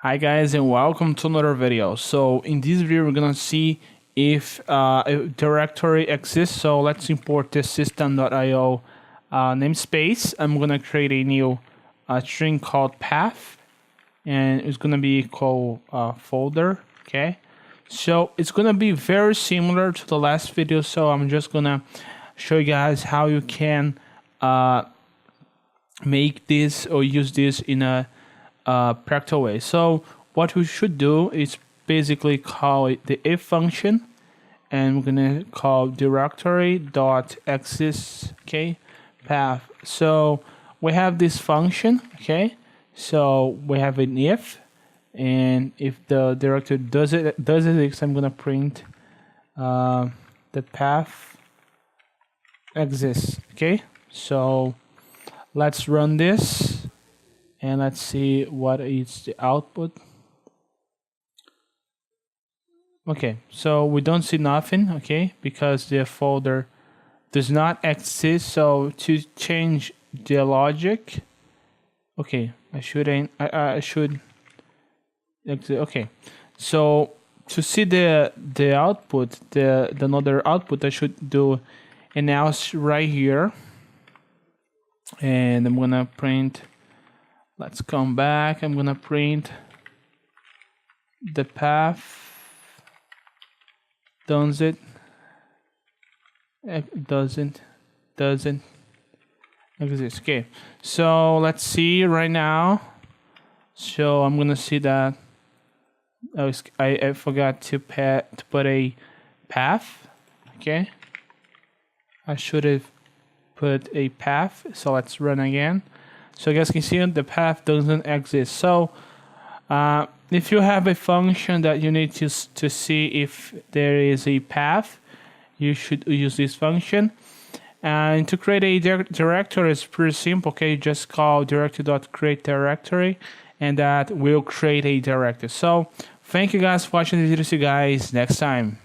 Hi guys and welcome to another video. So in this video we're gonna see if a directory exists. So let's import this system.io namespace. I'm gonna create a new string called path and it's gonna be called folder. Okay, so it's gonna be very similar to the last video, so I'm just gonna show you guys how you can make this or use this in a practical way. So what we should do is basically call it the if function, and we're gonna call directory dot access path. So we have this function, so we have an if, and if the directory does it, I'm gonna print the path exists. So let's run this and let's see what is the output. So we don't see nothing, because the folder does not exist. So to change the logic, I should exit. So to see the output, the another output, I should do an else right here, and I'm gonna print. Let's come back. I'm gonna print the path. Doesn't exist. So let's see right now. So I'm gonna see that I forgot to put a path. I should have put a path. So let's run again. So you guys can see the path doesn't exist. So if you have a function that you need to see if there is a path, you should use this function. And to create a directory is pretty simple. Just call directory.create directory, and that will create a directory. So thank you guys for watching the video. See you guys next time.